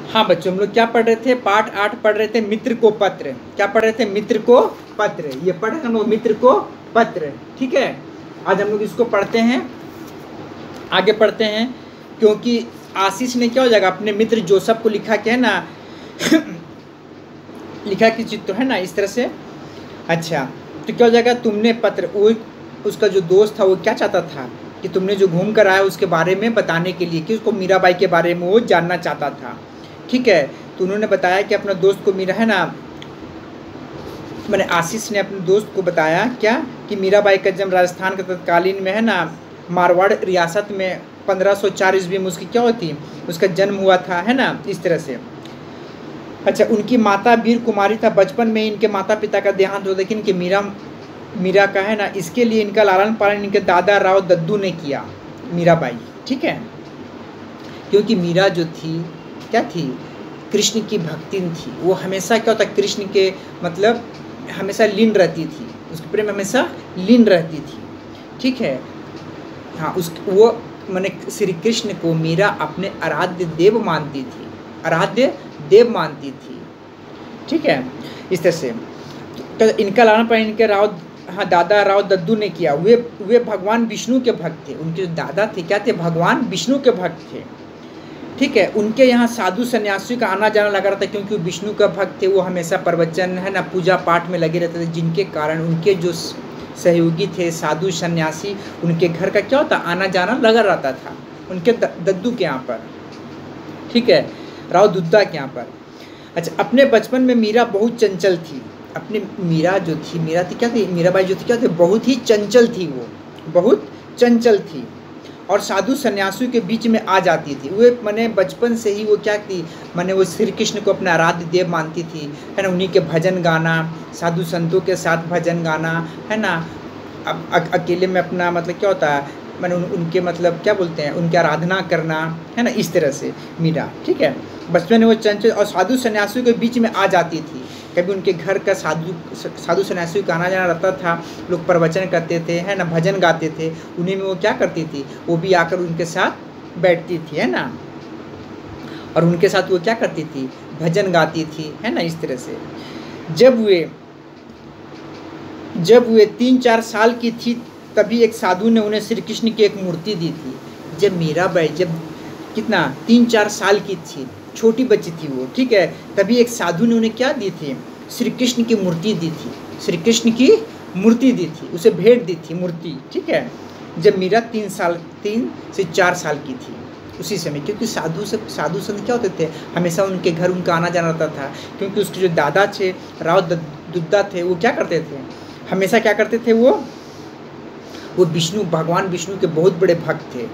हाँ बच्चों, हम लोग क्या पढ़ रहे थे? पाठ 8 पढ़ रहे थे, मित्र को पत्र। क्या पढ़ रहे थे? मित्र को पत्र। ये पढ़ रहे हम लोग मित्र को पत्र, ठीक है। आज हम लोग इसको पढ़ते हैं, आगे पढ़ते हैं, क्योंकि आशीष ने क्या हो जाएगा अपने मित्र जोसेफ को लिखा क्या है ना लिखा कि चित्र है ना इस तरह से। अच्छा, तो क्या हो जाएगा? तुमने पत्र, वो उसका जो दोस्त था वो क्या चाहता था कि तुमने जो घूम कर आया उसके बारे में बताने के लिए, कि उसको मीराबाई के बारे में वो जानना चाहता था, ठीक है। तो उन्होंने बताया कि अपना दोस्त को मीरा है ना, मैंने आशीष ने अपने दोस्त को बताया क्या कि मीराबाई का जन्म राजस्थान के तत्कालीन में है ना मारवाड़ रियासत में 1504 ईस्वी में उसकी क्या होती उसका जन्म हुआ था, है ना, इस तरह से। अच्छा, उनकी माता वीर कुमारी था। बचपन में इनके माता पिता का देहांत हो, लेकिन कि मीरा का है ना, इसके लिए इनका लालन पालन इनके दादा राव दद्दू ने किया, मीराबाई, ठीक है। क्योंकि मीरा जो थी क्या थी? कृष्ण की भक्तिन थी। वो हमेशा क्या होता, कृष्ण के मतलब हमेशा लीन रहती थी, उसके प्रेम हमेशा लीन रहती थी, ठीक है। हाँ, वो मैंने श्री कृष्ण को मीरा अपने आराध्य देव मानती थी, आराध्य देव मानती थी, ठीक है, इस तरह से। तो इनका लालन पालन इनके दादा राव दद्दू ने किया। वे भगवान विष्णु के भक्त थे। उनके जो दादा थे क्या थे? भगवान विष्णु के भक्त थे, ठीक है। उनके यहाँ साधु सन्यासी का आना जाना लगा रहता, क्योंकि वो विष्णु का भक्त थे। वो हमेशा प्रवचन है ना, पूजा पाठ में लगे रहते थे, जिनके कारण उनके जो सहयोगी थे साधु सन्यासी, उनके घर का क्या होता, आना जाना लगा रहता था उनके दद्दू के यहाँ पर, ठीक है, राव दुद्दा के यहाँ पर। अच्छा, अपने बचपन में मीरा बहुत चंचल थी। अपनी मीरा थी क्या थी? मीराबाई जो थी क्या थी? बहुत ही चंचल थी, वो बहुत चंचल थी और साधु सन्यासियों के बीच में आ जाती थी। वे मैंने बचपन से ही वो क्या थी, मैंने वो श्री कृष्ण को अपना आराध्य देव मानती थी, है ना। उन्हीं के भजन गाना, साधु संतों के साथ भजन गाना, है ना। अब अकेले में अपना मतलब क्या होता है, मैंने उनके मतलब क्या बोलते हैं, उनकी आराधना करना, है ना, इस तरह से मीरा, ठीक है। बचपन में वो चंचल और साधु सन्यासियों के बीच में आ जाती थी। कभी उनके घर का साधु सन्यासियों का आना जाना रहता था, लोग प्रवचन करते थे, है ना, भजन गाते थे, उन्हीं में वो क्या करती थी, वो भी आकर उनके साथ बैठती थी, है ना, और उनके साथ वो क्या करती थी, भजन गाती थी, है ना, इस तरह से। जब वे 3-4 साल की थी, तभी एक साधु ने उन्हें श्री कृष्ण की एक मूर्ति दी थी। जब मीराबाई जब कितना 3-4 साल की थी, छोटी बच्ची थी वो, ठीक है, तभी एक साधु ने उन्हें क्या दी थी, श्री कृष्ण की मूर्ति दी थी, श्री कृष्ण की मूर्ति दी थी, उसे भेंट दी थी मूर्ति, ठीक है। जब मीरा 3 से 4 साल की थी, उसी समय, क्योंकि साधु संत क्या होते थे, हमेशा उनके घर उनका आना जाना रहता था, क्योंकि उसके जो दादा थे राव दुद्दा थे, वो क्या करते थे, हमेशा क्या करते थे, वो भगवान विष्णु के बहुत बड़े भक्त थे,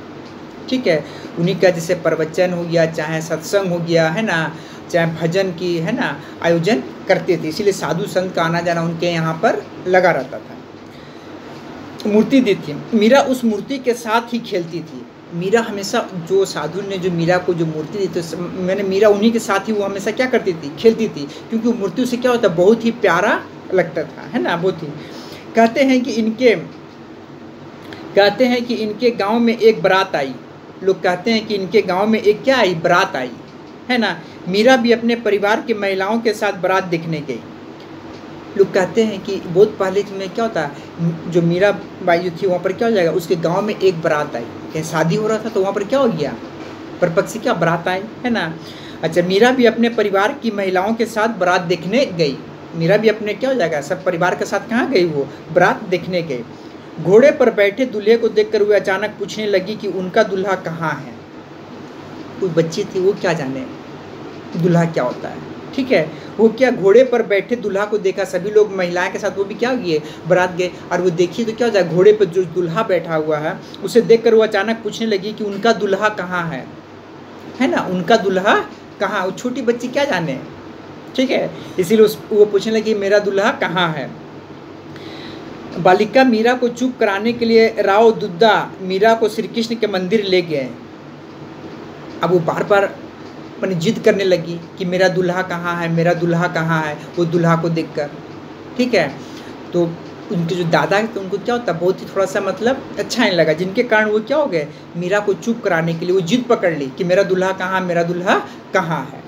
ठीक है। उन्हीं का जैसे प्रवचन हो गया, चाहे सत्संग हो गया, है ना, चाहे भजन की, है ना, आयोजन करते थे, इसीलिए साधु संत का आना जाना उनके यहाँ पर लगा रहता था। मूर्ति दी थी, मीरा उस मूर्ति के साथ ही खेलती थी। मीरा हमेशा, जो साधु ने जो मीरा को जो मूर्ति दी थी, मैंने मीरा उन्हीं के साथ ही वो हमेशा क्या करती थी, खेलती थी, क्योंकि वो मूर्ति उसे क्या होता, बहुत ही प्यारा लगता था, है ना, बहुत ही। कहते हैं कि इनके गांव में एक बारात आई। लोग कहते हैं कि इनके गांव में एक क्या आई, बारात आई, है ना। मीरा भी अपने परिवार की महिलाओं के साथ बारात देखने गई। लोग कहते हैं कि बहुत पहले में क्या होता है, जो मीराबाई जो थी वहाँ पर क्या हो जाएगा, उसके गांव में एक बारात आई, कहीं शादी हो रहा था, तो वहाँ पर क्या हो गया, परपक्ष क्या बारात आई, है ना। अच्छा, मीरा भी अपने परिवार की महिलाओं के साथ बारात देखने गई। मीरा भी अपने क्या हो जाएगा, सब परिवार के साथ कहाँ गई, वो बारात देखने गई। घोड़े पर बैठे दूल्हे को देखकर वो अचानक पूछने लगी कि उनका दूल्हा कहाँ है। कोई बच्ची थी, वो क्या जाने दूल्हा क्या होता है, ठीक है। वो क्या घोड़े पर बैठे दूल्हा को देखा, सभी लोग महिलाएं के साथ वो भी क्या गए, बारात गए, और वो देखी तो क्या हो जाए, घोड़े पर जो दूल्हा बैठा हुआ है उसे देखकर वो अचानक पूछने लगी कि उनका दूल्हा कहाँ है ना, उनका दूल्हा कहाँ। वो छोटी बच्ची क्या जाने, ठीक है, इसीलिए वो पूछने लगी मेरा दूल्हा कहाँ है। बालिका मीरा को चुप कराने के लिए राव दुद्दा मीरा को श्री कृष्ण के मंदिर ले गए। अब वो बार बार मैंने जिद करने लगी कि मेरा दूल्हा कहाँ है, मेरा दूल्हा कहाँ है, वो दूल्हा को देखकर, ठीक है। तो उनके जो दादा थे उनको क्या होता, बहुत ही थोड़ा सा मतलब अच्छा नहीं लगा, जिनके कारण वो क्या हो गए, मीरा को चुप कराने के लिए वो जिद पकड़ ली कि मेरा दूल्हा कहाँ, मेरा दूल्हा कहाँ है।